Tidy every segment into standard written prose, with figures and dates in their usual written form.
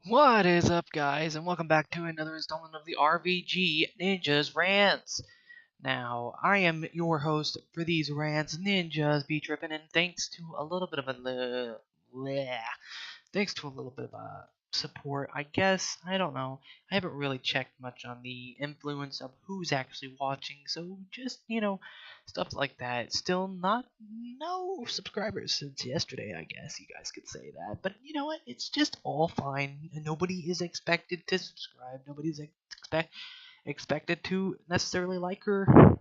What is up, guys, and welcome back to another installment of the RVG Ninjas Rants. Now, I am your host for these rants, Ninjas be trippin', and thanks to a little bit of support, I guess. I don't know. I haven't really checked much on the influence of who's actually watching, so just, stuff like that. Still not no subscribers since yesterday, I guess you guys could say that. But you know what? It's just all fine. Nobody is expected to subscribe. Nobody's expected to necessarily like her.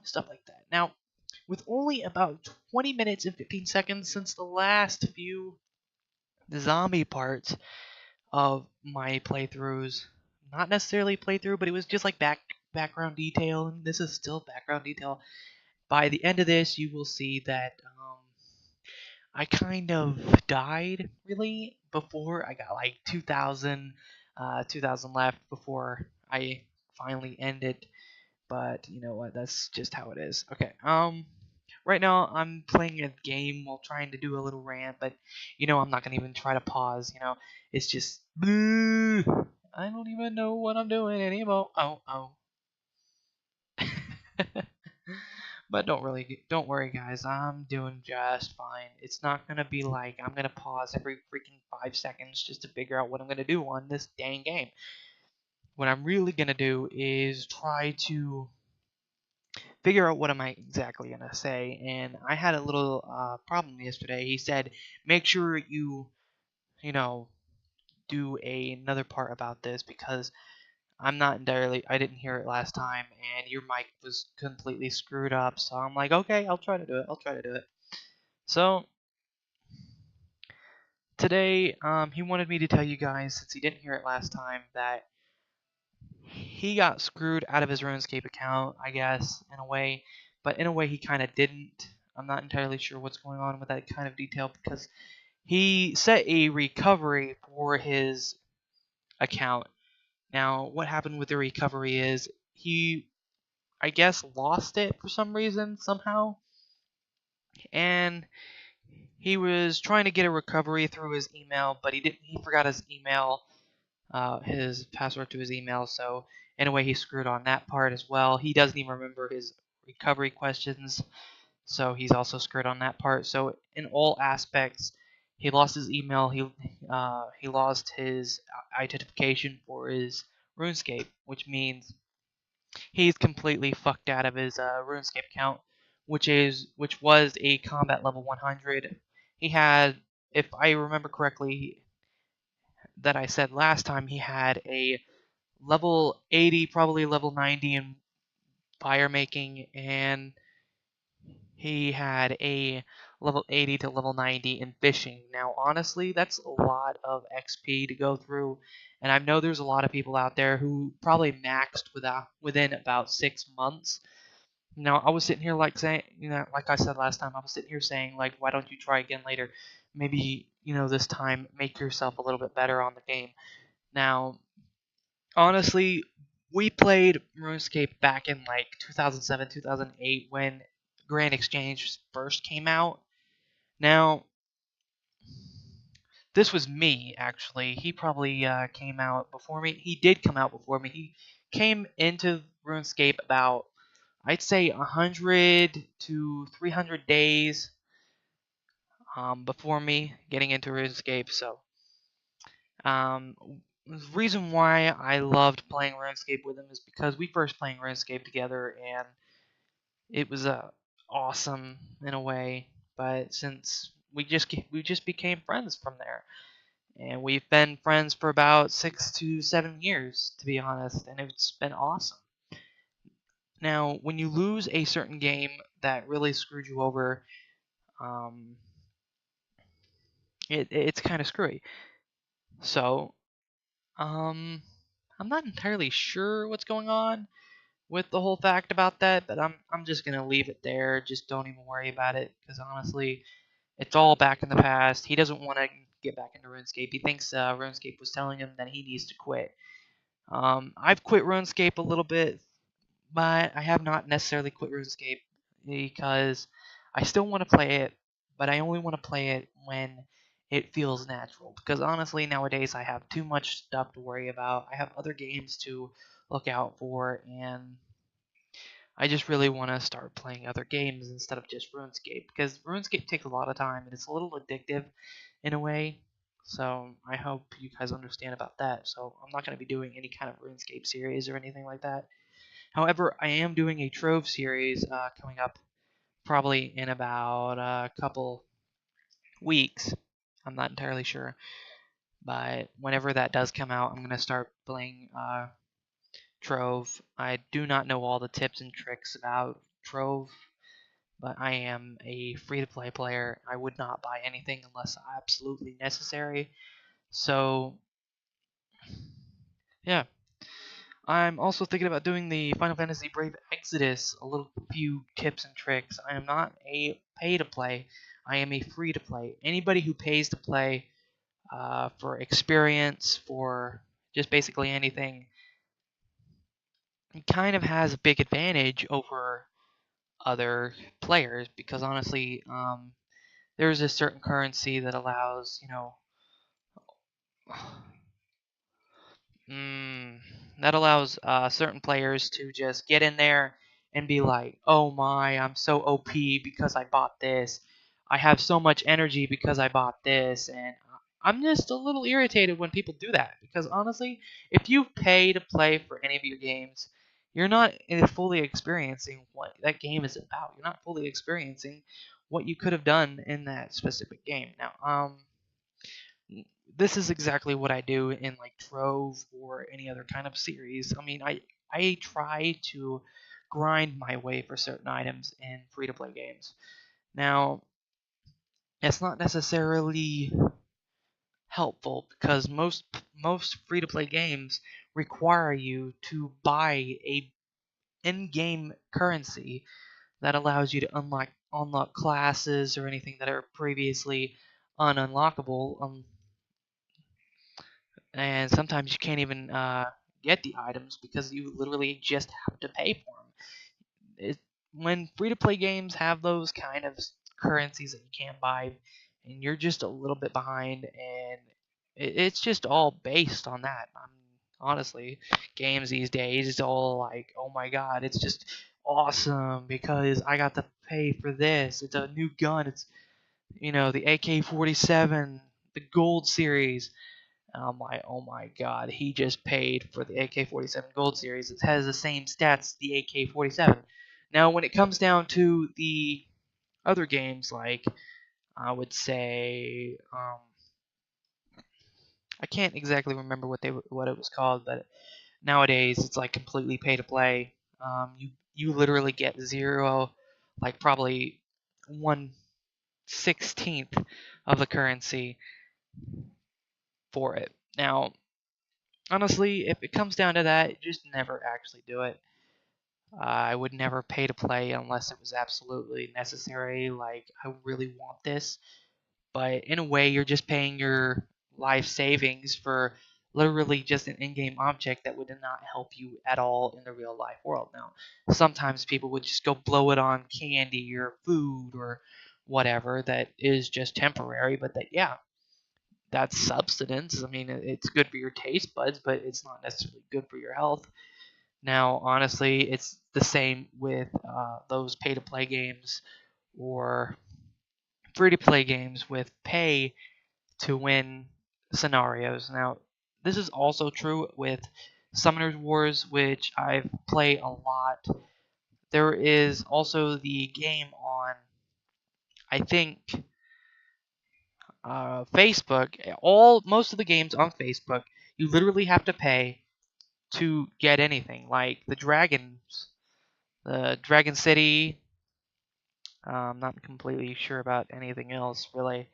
Stuff like that. Now, with only about 20 minutes and 15 seconds since the last few zombie parts of my playthroughs. Not necessarily playthrough, but it was just like background detail, and this is still background detail. By the end of this, you will see that I kind of died really before I got like 2,000 left before I finally ended. But you know what? That's just how it is. Okay. Right now I'm playing a game while trying to do a little rant, but I'm not gonna even try to pause. It's just I don't even know what I'm doing anymore. Oh. But don't worry, guys. I'm doing just fine. It's not gonna be like I'm gonna pause every freaking 5 seconds just to figure out what I'm gonna do on this dang game. What I'm really gonna do is try to figure out what am I exactly gonna say. And I had a little problem yesterday. He said, make sure you know do another part about this because I'm not entirely. I didn't hear it last time, and your mic was completely screwed up. So I'm like, okay, I'll try to do it. I'll try to do it. So today, he wanted me to tell you guys, since he didn't hear it last time, that he got screwed out of his RuneScape account, I guess, in a way. But in a way, he kind of didn't. I'm not entirely sure what's going on with that kind of detail because he set a recovery for his account. Now, what happened with the recovery is he, I guess, lost it for some reason, somehow. And he was trying to get a recovery through his email, but he forgot his email, his password to his email. So in a way, he screwed on that part as well. He doesn't even remember his recovery questions, so he's also screwed on that part. So in all aspects, he lost his email. He lost his identification for his RuneScape, which means he's completely fucked out of his RuneScape account, which was a combat level 100. He had, if I remember correctly, that I said last time, he had a level 80, probably level 90 in fire making, and he had a level 80 to level 90 in fishing. Now, honestly, that's a lot of XP to go through, and I know there's a lot of people out there who probably maxed within about 6 months. Now, I was sitting here like saying, like I said last time, I was sitting here saying, like, why don't you try again later? Maybe, this time make yourself a little bit better on the game. Now, honestly, we played RuneScape back in like 2007, 2008 when Grand Exchange first came out. Now, this was me, actually. He probably came out before me. He did come out before me. He came into RuneScape about, I'd say, 100 to 300 days before me getting into RuneScape. So, um, the reason why I loved playing RuneScape with him is because we first playing RuneScape together, and it was awesome in a way. But since we just became friends from there, and we've been friends for about 6 to 7 years, to be honest, and it's been awesome. Now, when you lose a certain game that really screwed you over, um, it's kind of screwy. So, um, I'm not entirely sure what's going on with the whole fact about that, but I'm just gonna leave it there. Just don't even worry about it, because honestly, it's all back in the past. He doesn't want to get back into RuneScape. He thinks RuneScape was telling him that he needs to quit. I've quit RuneScape a little bit, but I have not necessarily quit RuneScape because I still want to play it, but I only want to play it when it feels natural. Because honestly, nowadays I have too much stuff to worry about. I have other games to look out for, and I just really want to start playing other games instead of just RuneScape. Because RuneScape takes a lot of time and it's a little addictive in a way. So I hope you guys understand about that. So I'm not going to be doing any kind of RuneScape series or anything like that. However, I am doing a Trove series coming up probably in about a couple weeks. I'm not entirely sure. But whenever that does come out, I'm going to start playing Trove. I do not know all the tips and tricks about Trove, but I am a free-to-play player. I would not buy anything unless absolutely necessary. So, yeah. I'm also thinking about doing the Final Fantasy Brave Exodus, a little few tips and tricks. I am not a pay-to-play. I am a free-to-play. Anybody who pays to play for experience, for just basically anything, kind of has a big advantage over other players because honestly, there's a certain currency that allows, Mm, that allows certain players to just get in there and be like, "Oh my, I'm so OP because I bought this. I have so much energy because I bought this." And I'm just a little irritated when people do that because honestly, if you pay to play for any of your games, you're not fully experiencing what that game is about. You're not fully experiencing what you could have done in that specific game. Now, this is exactly what I do in like Trove or any other kind of series. I mean, I try to grind my way for certain items in free to play games. Now, it's not necessarily helpful because most free to play games require you to buy a in-game currency that allows you to unlock classes or anything that are previously ununlockable. And sometimes you can't even get the items because you literally just have to pay for them. When free-to-play games have those kind of currencies that you can't buy, and you're just a little bit behind, and it's just all based on that. Honestly, games these days, it's all like, oh my god, it's just awesome because I got to pay for this. It's a new gun. It's the AK-47, the Gold Series. And I'm like, oh my god, he just paid for the AK-47 Gold Series. It has the same stats as the AK-47. Now, when it comes down to the other games, like I would say, I can't exactly remember what it was called, but nowadays it's like completely pay to play. You literally get zero, like probably 1/16th of the currency for it. Now, honestly, if it comes down to that, just never actually do it. I would never pay to play unless it was absolutely necessary, like, I really want this. But in a way, you're just paying your life savings for literally just an in-game object that would not help you at all in the real life world. Now, sometimes people would just go blow it on candy or food or whatever that is just temporary, but yeah, that's substance. I mean, it's good for your taste buds, but it's not necessarily good for your health. Now, honestly, it's the same with those pay to play games or free to play games with pay to win scenarios. Now, this is also true with Summoners Wars, which I've played a lot. There is also the game on, I think, Facebook. Most of the games on Facebook, you literally have to pay to get anything, like the Dragon City. I'm not completely sure about anything else really.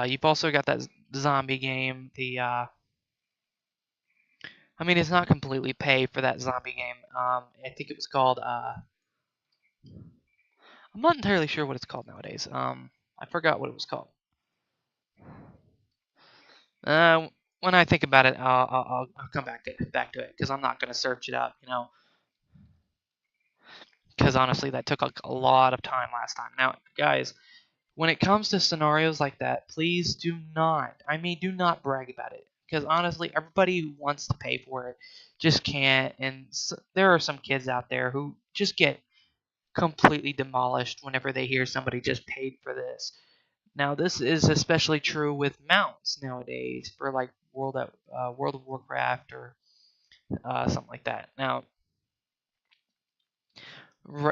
You've also got that zombie game. I mean, it's not completely pay for that zombie game. I think it was called. I'm not entirely sure what it's called nowadays. I forgot what it was called. Uh, when I think about it, I'll come back to it because I'm not gonna search it up, because honestly, that took a lot of time last time. Now, guys, when it comes to scenarios like that, please do not, do not brag about it. Because honestly, everybody who wants to pay for it just can't. And there are some kids out there who just get completely demolished whenever they hear somebody just paid for this. Now, this is especially true with mounts nowadays for like World of Warcraft or something like that. Now,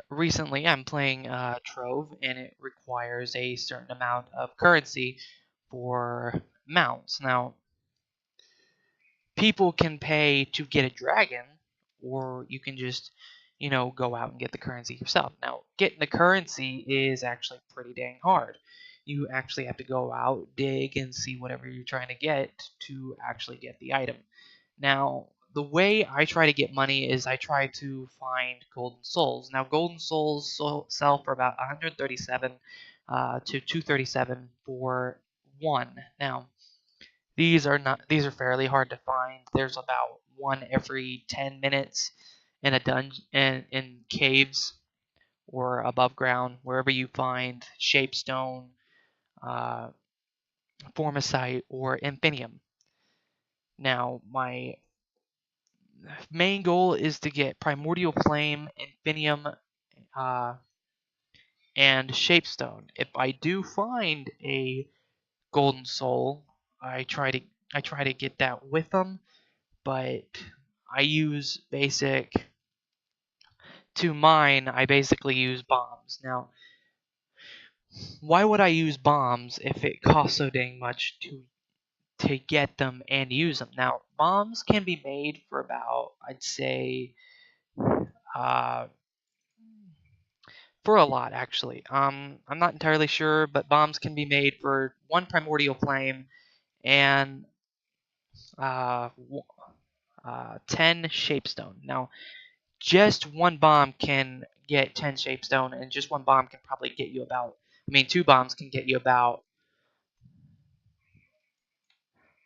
recently I'm playing Trove, and it requires a certain amount of currency for mounts. Now, people can pay to get a dragon, or you can just, go out and get the currency yourself. Now, getting the currency is actually pretty dang hard. You actually have to go out, dig, and see whatever you're trying to get to actually get the item. Now, the way I try to get money is I try to find golden souls. Now, golden souls sell for about 137 to 237 for one. Now, these are fairly hard to find. There's about one every 10 minutes in a dungeon in caves or above ground, wherever you find shapestone, uh, formicite, or infinium. Now, my main goal is to get primordial flame, infinium, uh, and shapestone. If I do find a golden soul, I try to get that with them, but I use basic to mine. I basically use bombs. Now, why would I use bombs if it costs so dang much to get them and use them? Now, bombs can be made for about, I'd say, uh, for a lot actually. I'm not entirely sure, but bombs can be made for one primordial flame and uh, 10 shapestone. Now, just one bomb can get 10 shapestone, and just one bomb can probably get you about. Two bombs can get you about.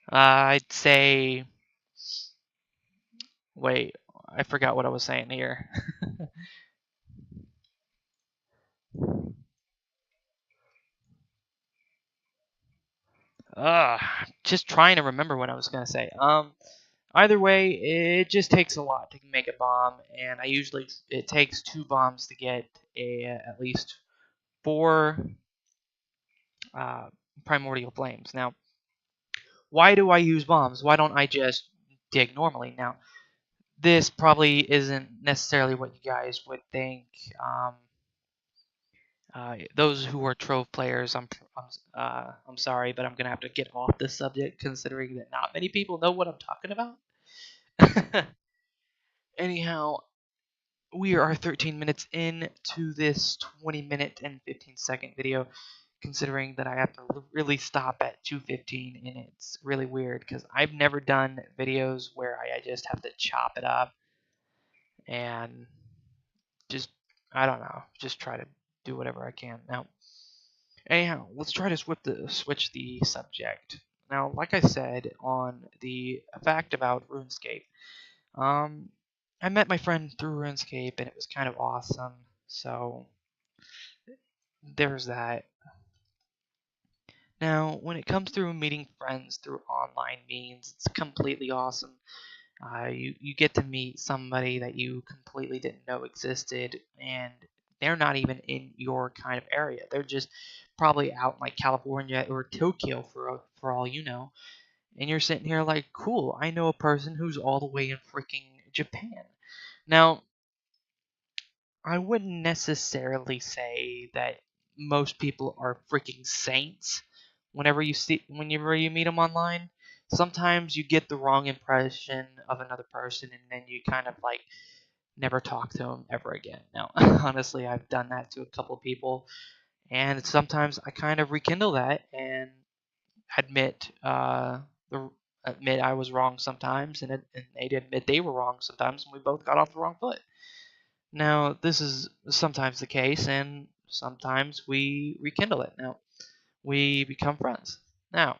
I'd say. Wait, I forgot what I was saying here. Just trying to remember what I was gonna say. Either way, it just takes a lot to make a bomb, and it takes 2 bombs to get at least 4 uh, primordial flames. Now, why do I use bombs? Why don't I just dig normally? Now, this probably isn't necessarily what you guys would think. Those who are Trove players, I'm sorry, but I'm gonna have to get off this subject, considering that not many people know what I'm talking about. Anyhow, we are 13 minutes in to this 20-minute and 15-second video, considering that I have to really stop at 2:15, and it's really weird because I've never done videos where I just have to chop it up and just, I don't know, just try to do whatever I can. Now, anyhow, let's try to switch the subject. Now, like I said on the fact about RuneScape, um, I met my friend through RuneScape, and it was kind of awesome. So there's that. Now, when it comes through meeting friends through online means, it's completely awesome. You get to meet somebody that you completely didn't know existed, and they're not even in your kind of area. They're just probably out in like California or Tokyo for all you know. And you're sitting here like, cool, I know a person who's all the way in freaking Japan. Now, I wouldn't necessarily say that most people are freaking saints whenever you meet them online. Sometimes you get the wrong impression of another person, and then you kind of like never talk to them ever again. Now, honestly, I've done that to a couple of people, and sometimes I kind of rekindle that and admit admit I was wrong sometimes, and they'd admit they were wrong sometimes, and we both got off the wrong foot. Now, this is sometimes the case, and sometimes we rekindle it. Now, we become friends. Now,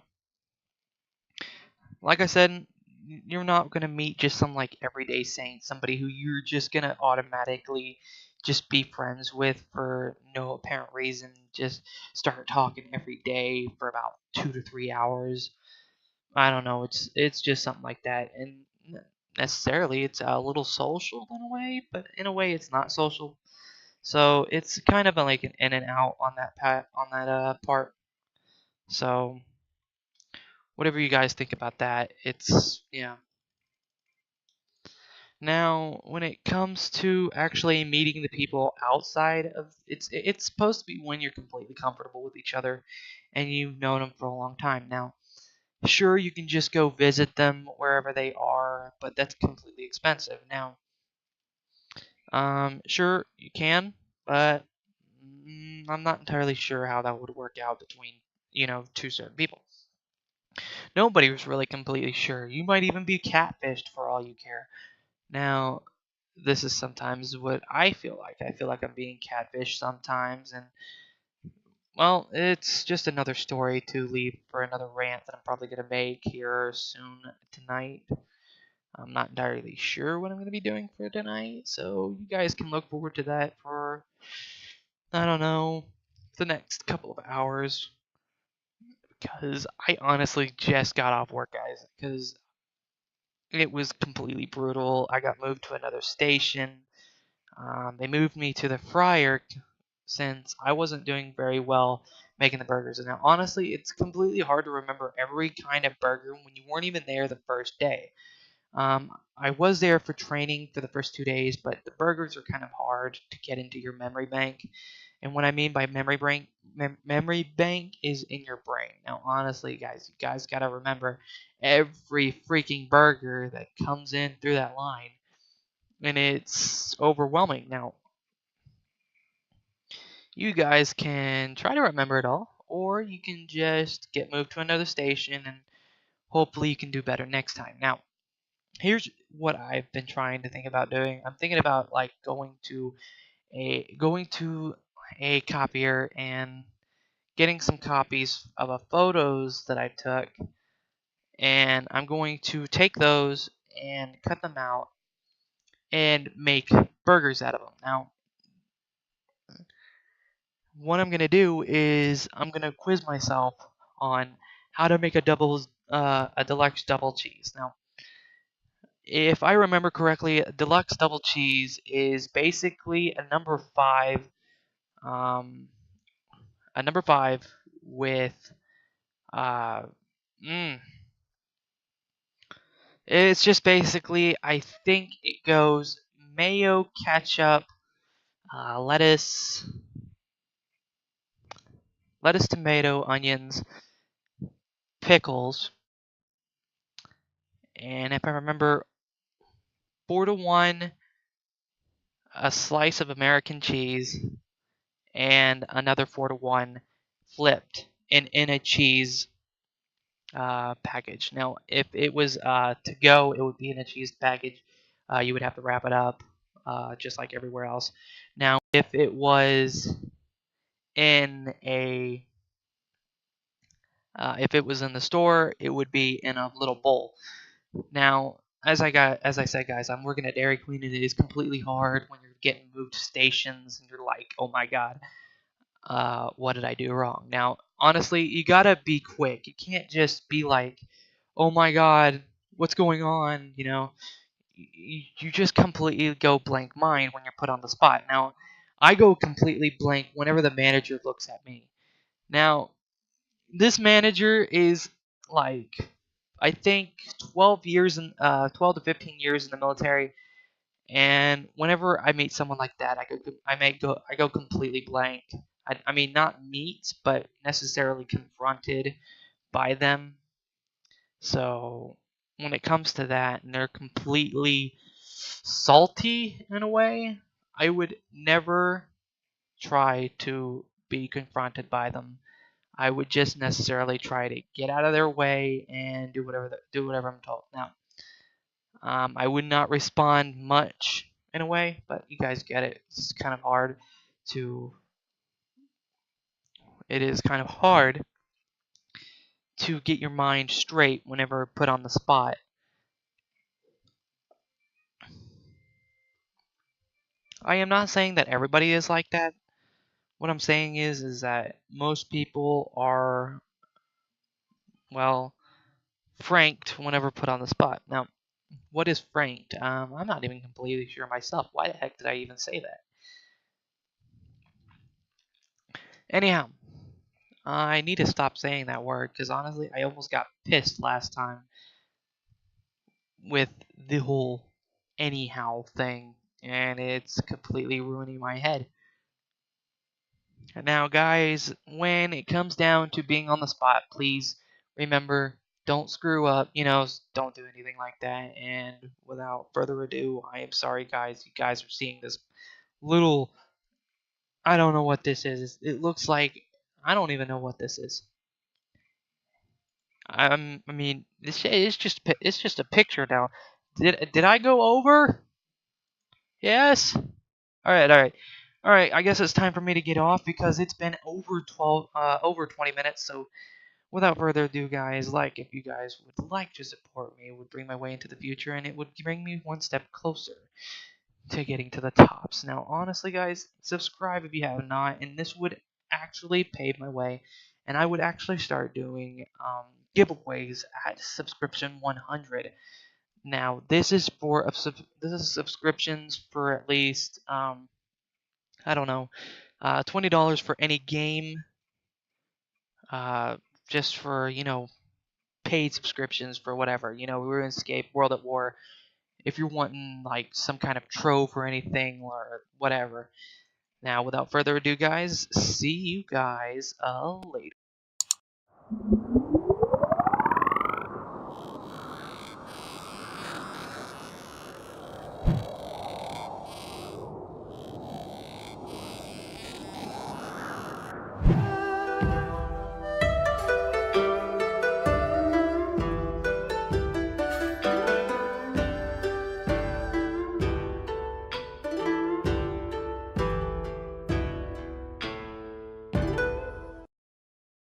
like I said, you're not going to meet just some like everyday saint, somebody who you're just going to automatically just be friends with for no apparent reason. Just start talking every day for about 2 to 3 hours. I don't know. It's just something like that, and necessarily it's a little social in a way, but in a way it's not social. So it's kind of like an in and out on that part. So whatever you guys think about that, it's yeah. Now, when it comes to actually meeting the people outside of it's supposed to be when you're completely comfortable with each other and you've known them for a long time. Now, sure you can just go visit them wherever they are, but that's completely expensive. Now, sure you can, but I'm not entirely sure how that would work out between, two certain people. Nobody was really completely sure. You might even be catfished for all you care. Now, this is sometimes what I feel like. I feel like I'm being catfished sometimes, and well, it's just another story to leave for another rant that I'm probably going to make here soon tonight. I'm not entirely sure what I'm going to be doing for tonight, so you guys can look forward to that for, I don't know, the next couple of hours. Because I honestly just got off work, guys, because it was completely brutal. I got moved to another station. They moved me to the fryer since I wasn't doing very well making the burgers. And now, honestly, it's completely hard to remember every kind of burger when you weren't even there the first day. I was there for training for the first 2 days, but the burgers are kind of hard to get into your memory bank. And what I mean by memory bank is in your brain. Now, honestly, guys, you guys gotta remember every freaking burger that comes in through that line, and it's overwhelming. Now, you guys can try to remember it all, or you can just get moved to another station, and hopefully you can do better next time. Now, here's what I've been trying to think about doing. I'm thinking about like going to a copier and getting some copies of the photos that I took, and I'm going to take those and cut them out and make burgers out of them. Now, what I'm gonna do is I'm gonna quiz myself on how to make a deluxe double cheese. Now, if I remember correctly, a deluxe double cheese is basically um, a number five with uh, mm, it's just basically I think it goes mayo, ketchup, lettuce, tomato, onions, pickles, and if I remember, 4-to-1 a slice of American cheese and another 4-to-1 flipped in a cheese package. Now, if it was to go, it would be in a cheese package. You would have to wrap it up just like everywhere else. Now, in if it was in the store, it would be in a little bowl. Now, as I said, guys, I'm working at Dairy Queen, and it is completely hard when you're getting moved stations, and you're like, oh my god, what did I do wrong? Now, honestly, you gotta be quick. You can't just be like, oh my god, what's going on? You just completely go blank mind when you're put on the spot. Now, I go completely blank whenever the manager looks at me. Now, this manager is like, I think 12 to 15 years in the military, and whenever I meet someone like that, I go completely blank. I mean, not meet, but necessarily confronted by them. So when it comes to that, and they're completely salty in a way, I would never try to be confronted by them. I would just necessarily try to get out of their way and do whatever I'm told. Now, I would not respond much in a way, but you guys get it. To. It is kind of hard to get your mind straight whenever put on the spot. I am not saying that everybody is like that. What I'm saying is that most people are, well, franked whenever put on the spot. Now, what is franked? I'm not even completely sure myself. Why the heck did I even say that? Anyhow, I need to stop saying that word because honestly, I almost got pissed last time with the whole anyhow thing, and it's completely ruining my head. Now, guys, when it comes down to being on the spot, please remember, don't screw up, don't do anything like that. And without further ado, I am sorry, guys. You guys are seeing this little, I don't know what this is. It looks like, I don't even know what this is. I mean, this is just, it's just a picture now. Did I go over? Yes. All right, all right. All right, I guess it's time for me to get off because it's been over 20 minutes. So without further ado, guys, if you guys would like to support me, it would bring my way into the future, and it would bring me one step closer to getting to the tops. Now, honestly, guys, subscribe if you have not, and this would actually pave my way, and I would actually start doing giveaways at subscription 100. Now, this is subscriptions for at least I don't know, $20 for any game, just for paid subscriptions for whatever. RuneScape, World at War. If you're wanting like some kind of trove or anything or whatever. Now, without further ado, guys, see you guys later.